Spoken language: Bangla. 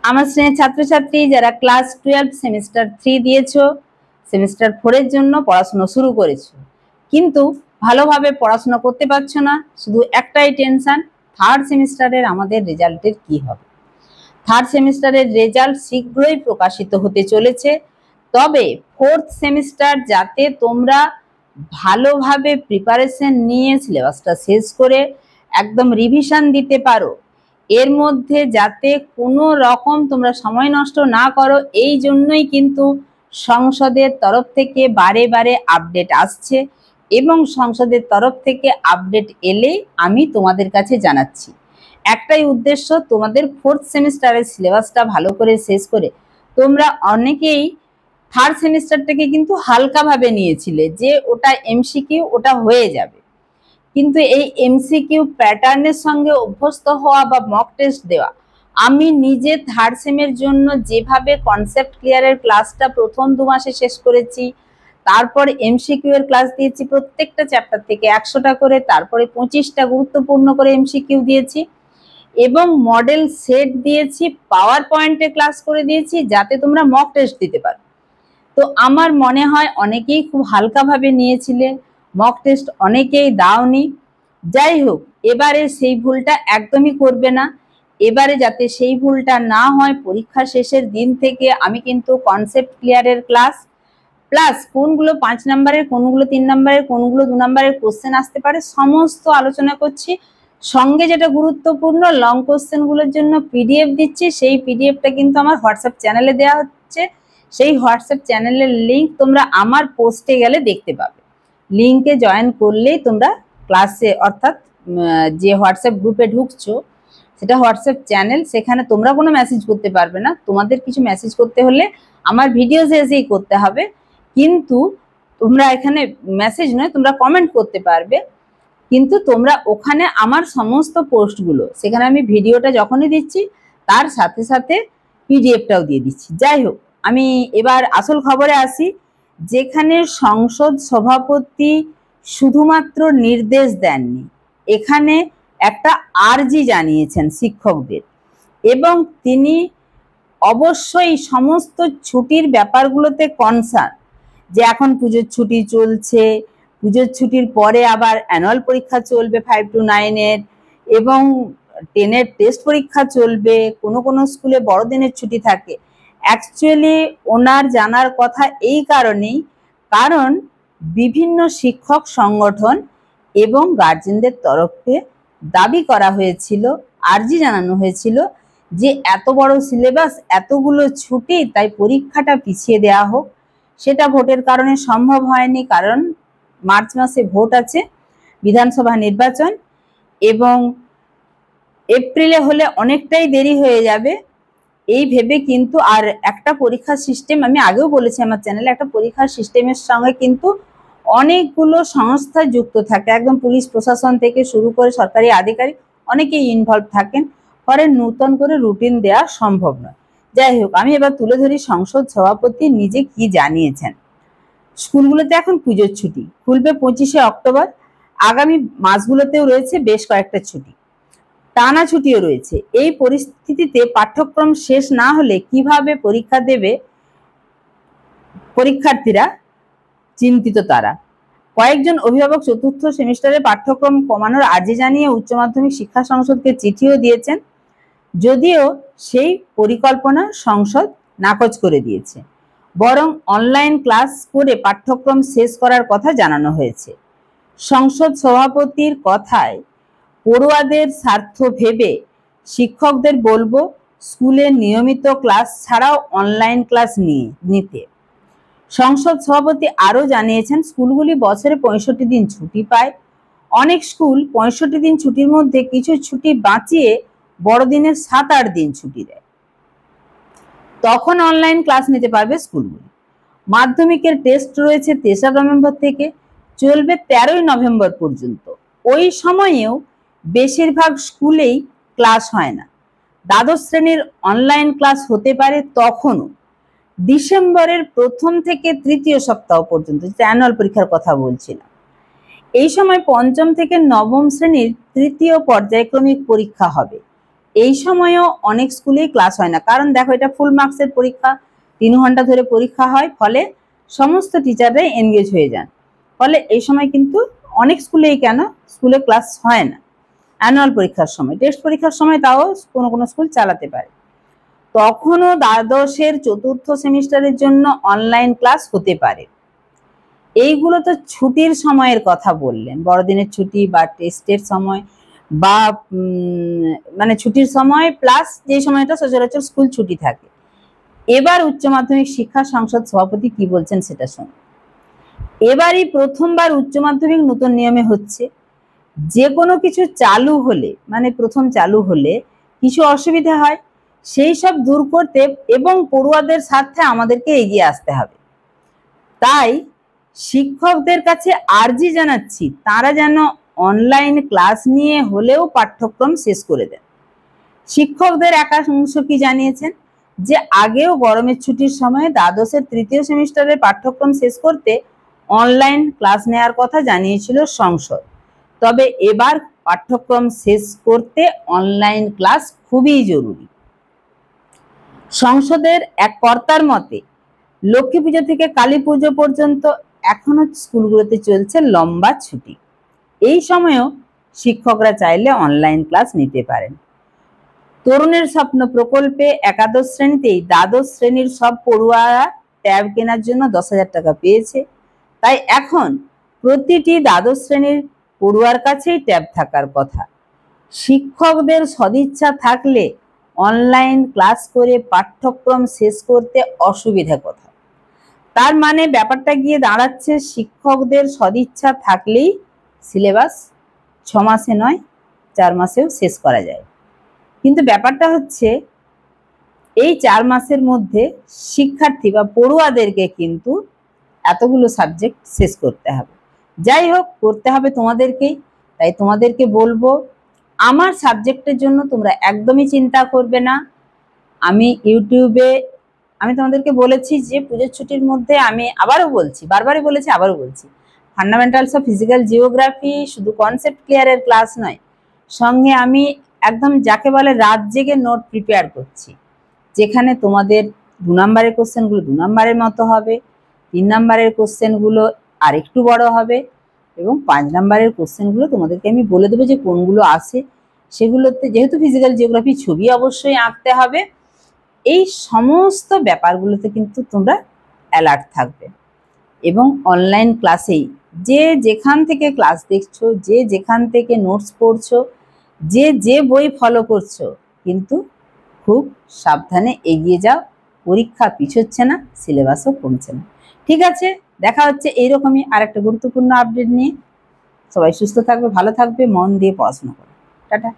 আমার শ্রেণীর ছাত্রছাত্রী যারা ক্লাস 12 সেমিস্টার 3 দিয়েছো, সেমিস্টার 4 এর জন্য পড়াশোনা শুরু করেছো, কিন্তু ভালোভাবে পড়াশোনা করতে পারছো না, শুধু একটাই টেনশন, থার্ড সেমিস্টারের আমাদের রেজাল্টের কি হবে। থার্ড সেমিস্টারের রেজাল্ট শীঘ্রই প্রকাশিত হতে চলেছে। তবে ফোর্থ সেমিস্টার যাতে তোমরা ভালোভাবে প্রিপারেশন নিয়ে সিলেবাসটা শেষ করে একদম রিভিশন দিতে পারো, এর মধ্যে যাতে কোনো রকম তোমরা সময় নষ্ট না করো, এই জন্যই কিন্তু সংসদের তরফ থেকে বারে বারে আপডেট আসছে এবং সংসদের তরফ থেকে আপডেট এলে আমি তোমাদের কাছে জানাচ্ছি। একটাই উদ্দেশ্য, তোমাদের ফোর্থ সেমিস্টারের সিলেবাসটা ভালো করে শেষ করে তোমরা অনেকেই থার্ড সেমিস্টারটাকে কিন্তু হালকাভাবে নিয়েছিলে যে ওটা এমসিকিউ, ওটা হয়ে যাবে, কিন্তু এই এমসিকিউ প্যাটার্নের সঙ্গে অভ্যস্ত হওয়া বা মক টেস্ট দেওয়া, আমি নিজে থার্ড সেমের জন্য যেভাবে কনসেপ্ট ক্লিয়ারের ক্লাসটা প্রথম 2 মাসে শেষ করেছি, তারপর এমসিকিউ এর ক্লাস দিয়েছি প্রত্যেকটা চ্যাপ্টার থেকে 100টা করে, তারপরে 25টা গুরুত্বপূর্ণ করে এমসিকিউ দিয়েছি এবং মডেল সেট দিয়েছি, পাওয়ার পয়েন্টে ক্লাস করে দিয়েছি যাতে তোমরা মক টেস্ট দিতে পারো। তো আমার মনে হয় অনেকেই খুব হালকাভাবে নিয়েছিলে, মক টেস্ট অনেকেই দাওনি। যাই হোক, এবারে সেই ভুলটা একদমই করবে না। এবারে যাতে সেই ভুলটা না হয়, পরীক্ষা শেষের দিন থেকে আমি কিন্তু কনসেপ্ট ক্লিয়ারের ক্লাস প্লাস কোনগুলো 5 নম্বরের, কোনগুলো 3 নম্বরের, কোনগুলো 2 নম্বরের কোশ্চেন আসতে পারে সমস্ত আলোচনা করছি। সঙ্গে যেটা গুরুত্বপূর্ণ, লং কোশ্চেনগুলোর জন্য পিডিএফ দিচ্ছি, সেই পিডিএফটা কিন্তু আমার হোয়াটসঅ্যাপ চ্যানেলে দেওয়া হচ্ছে। সেই হোয়াটসঅ্যাপ চ্যানেলের লিঙ্ক তোমরা আমার পোস্টে গেলে দেখতে পাবে। লিঙ্কে জয়েন করলেই তোমরা ক্লাসে, অর্থাৎ যে হোয়াটসঅ্যাপ গ্রুপে ঢুকছো সেটা হোয়াটসঅ্যাপ চ্যানেল, সেখানে তোমরা কোনো মেসেজ করতে পারবে না। তোমাদের কিছু মেসেজ করতে হলে আমার ভিডিও শেষেই করতে হবে, কিন্তু তোমরা এখানে মেসেজ নয়, তোমরা কমেন্ট করতে পারবে, কিন্তু তোমরা ওখানে আমার সমস্ত পোস্টগুলো, সেখানে আমি ভিডিওটা যখনই দিচ্ছি তার সাথে সাথে পিডিএফটাও দিয়ে দিচ্ছি। যাই হোক, আমি এবার আসল খবরে আসি, যেখানে সংসদ সভাপতি শুধুমাত্র নির্দেশ দেননি, এখানে একটা আর্জি জানিয়েছেন শিক্ষকদের এবং তিনি অবশ্যই সমস্ত ছুটির ব্যাপারগুলোতে কনসার্ন, যে এখন পুজোর ছুটি চলছে, পুজোর ছুটির পরে আবার অ্যানুয়াল পরীক্ষা চলবে 5 to 9 এর এবং 10 এর টেস্ট পরীক্ষা চলবে, কোনো কোনো স্কুলে বড়দিনের ছুটি থাকে। অ্যাকচুয়ালি ওনার জানার কথা এই কারণেই, কারণ বিভিন্ন শিক্ষক সংগঠন এবং গার্জেনদের তরফে দাবি করা হয়েছিল, আর্জি জানানো হয়েছিল যে এত বড় সিলেবাস, এতগুলো ছুটি, তাই পরীক্ষাটা পিছিয়ে দেওয়া হোক। সেটা ভোটের কারণে সম্ভব হয়নি, কারণ মার্চ মাসে ভোট আছে, বিধানসভা নির্বাচন, এবং এপ্রিলে হলে অনেকটাই দেরি হয়ে যাবে এই ভেবে কিন্তু। আর একটা পরীক্ষার সিস্টেম, আমি আগেও বলেছি আমার চ্যানেলে, একটা পরীক্ষার সিস্টেমের সঙ্গে কিন্তু অনেকগুলো সংস্থা যুক্ত থাকে, একদম পুলিশ প্রশাসন থেকে শুরু করে সরকারি আধিকারিক অনেকেই ইনভলভ থাকেন, পরে নতুন করে রুটিন দেওয়া সম্ভব নয়। যাই হোক, আমি এবার তুলে ধরি সংসদ সভাপতি নিজে কি জানিয়েছেন। স্কুলগুলোতে এখন পুজোর ছুটি, খুলবে 25শে অক্টোবর, আগামী মাসগুলোতেও রয়েছে বেশ কয়েকটা ছুটি, টানা ছুটিও রয়েছে। এই পরিস্থিতিতে পাঠ্যক্রম শেষ না হলে কিভাবে পরীক্ষা দেবে পরীক্ষার্থীরা, চিন্তিত তারা। কয়েকজন অভিভাবক চতুর্থ সেমিস্টারে পাঠ্যক্রম কমানোর আর্জি জানিয়ে উচ্চ মাধ্যমিক শিক্ষা সংসদকে চিঠিও দিয়েছেন, যদিও সেই পরিকল্পনা সংসদ নাকচ করে দিয়েছে, বরং অনলাইন ক্লাস করে পাঠ্যক্রম শেষ করার কথা জানানো হয়েছে। সংসদ সভাপতির কথায়, পড়ুয়াদের স্বার্থ ভেবে শিক্ষকদের বলবো স্কুলের নিয়মিত ক্লাস ছাড়াও অনলাইন ক্লাস নিতে। সংসদ সভাপতি আরও জানিয়েছেন, স্কুলগুলি বছরে 65 দিন ছুটি পায়। অনেক স্কুল 65 দিন ছুটির মধ্যে কিছু ছুটি বাঁচিয়ে বড়দিনের 7-8 দিন ছুটি দেয়, তখন অনলাইন ক্লাস নিতে পারবে স্কুলগুলি। মাধ্যমিকের টেস্ট রয়েছে 3 নভেম্বর থেকে, চলবে 13 নভেম্বর পর্যন্ত। ওই সময়েও বেশিরভাগ স্কুলেই ক্লাস হয় না। দ্বাদশ শ্রেণীর অনলাইন ক্লাস হতে পারে তখনও ডিসেম্বরের প্রথম থেকে তৃতীয় সপ্তাহ পর্যন্ত, যেটা অ্যানুয়াল পরীক্ষার কথা বলছিলাম। এই সময় পঞ্চম থেকে নবম শ্রেণীর তৃতীয় পর্যায়ক্রমিক পরীক্ষা হবে এই সময়ও অনেক স্কুলেই ক্লাস হয় না, কারণ দেখো এটা ফুল মার্কসের পরীক্ষা, 3 ঘন্টা ধরে পরীক্ষা হয়, ফলে সমস্ত টিচাররাই এনগেজ হয়ে যান। ফলে এই সময় কিন্তু অনেক স্কুলেই কেন স্কুলে ক্লাস হয় না। অ্যানুয়াল পরীক্ষার সময়, টেস্ট পরীক্ষার সময় তাও কোনো কোনো স্কুল চালাতে পারে। তখনও দ্বাদশের 4র্থ সেমিস্টারের জন্য অনলাইন ক্লাস হতে পারে। এইগুলো তো ছুটির সময়ের কথা বললেন, বড়দিনের ছুটি বা টেস্টের সময় বা মানে ছুটির সময় প্লাস যে সময়টা সচরাচর স্কুল ছুটি থাকে। এবার উচ্চ মাধ্যমিক শিক্ষা সংসদ সভাপতি কি বলছেন সেটা শুনুন। এবারই প্রথমবার উচ্চ মাধ্যমিক নতুন নিয়মে হচ্ছে। যে কোনো কিছু চালু হলে, মানে প্রথম চালু হলে কিছু অসুবিধা হয়, সেই সব দূর করতে এবং পড়ুয়াদের স্বার্থে আমাদেরকে এগিয়ে আসতে হবে। তাই শিক্ষকদের কাছে আর্জি জানাচ্ছি, তারা যেন অনলাইন ক্লাস নিয়ে হলেও পাঠ্যক্রম শেষ করে দেন। শিক্ষকদের একাংশ কি জানিয়েছেন যে আগেও গরমের ছুটির সময় দ্বাদশের 3য় সেমিস্টারের পাঠ্যক্রম শেষ করতে অনলাইন ক্লাস নেওয়ার কথা জানিয়েছিল সংসদ। তবে এবার পাঠ্যক্রম শেষ করতে অনলাইন ক্লাস খুবই জরুরি। সংসদের এক কর্তার মতে লক্ষ্মী পুজো থেকে কালী পুজো পর্যন্ত এখনো স্কুলগুলোতে চলছে লম্বা ছুটি। এই সময়েও শিক্ষকরা চাইলে অনলাইন ক্লাস নিতে পারেন। তরুণের স্বপ্ন প্রকল্পে একাদশ শ্রেণীতেই দ্বাদশ শ্রেণীর সব পড়ুয়ারা ট্যাব কেনার জন্য 10,000 টাকা পেয়েছে। তাই এখন প্রতিটি দ্বাদশ শ্রেণীর পড়ুয়ার কাছেই ট্যাব থাকার কথা। শিক্ষকদের সদিচ্ছা থাকলে অনলাইন ক্লাস করে পাঠ্যক্রম শেষ করতে অসুবিধা কোথায়? তার মানে ব্যাপারটা গিয়ে দাঁড়াচ্ছে, শিক্ষকদের সদিচ্ছা থাকলেই সিলেবাস 6 মাসে নয় 4 মাসেও শেষ করা যায়। কিন্তু ব্যাপারটা হচ্ছে এই 4 মাসের মধ্যে শিক্ষার্থী বা পড়ুয়াদেরকে কিন্তু এতগুলো সাবজেক্ট শেষ করতে হবে। যাই হোক, করতে হবে তোমাদেরকেই। তাই তোমাদেরকে বলবো, আমার সাবজেক্টের জন্য তোমরা একদমই চিন্তা করবে না। আমি ইউটিউবে আমি তোমাদেরকে বলেছি যে পুজোর ছুটির মধ্যে, আমি আবারও বলছি, বারবারই বলেছি আবারও বলছি, ফান্ডামেন্টালস অফ ফিজিক্যাল জিওগ্রাফি শুধু কনসেপ্ট ক্লিয়ারের ক্লাস নয়, সঙ্গে আমি একদম যাকে বলে রাত জেগে নোট প্রিপেয়ার করছি, যেখানে তোমাদের 2 নম্বরের কোশ্চেনগুলো 2 নম্বরের মতো হবে, 3 নম্বরের কোশ্চেনগুলো আর একটু বড় হবে এবং 5 নম্বরের কোশ্চেনগুলো তোমাদেরকে আমি বলে দেবো যে কোনগুলো আছে। সেগুলোতে যেহেতু ফিজিক্যাল জিওগ্রাফি ছবি অবশ্যই আঁকতে হবে, এই সমস্ত ব্যাপারগুলোতে কিন্তু তোমরা অ্যালার্ট থাকবে। এবং অনলাইন ক্লাসেই যে যেখান থেকে ক্লাস দেখছো, যে যেখান থেকে নোটস পড়ছো, যে যে বই ফলো করছো, কিন্তু খুব সাবধানে এগিয়ে যাও। পরীক্ষা পিছোচ্ছে না, সিলেবাসও কমছে না। ঠিক আছে, দেখা হচ্ছে এইরকমই আরেকটা গুরুত্বপূর্ণ আপডেট নিয়ে। সবাই সুস্থ থাকবে, ভালো থাকবে, মন দিয়ে পড়াশোনা করবে। টাটা।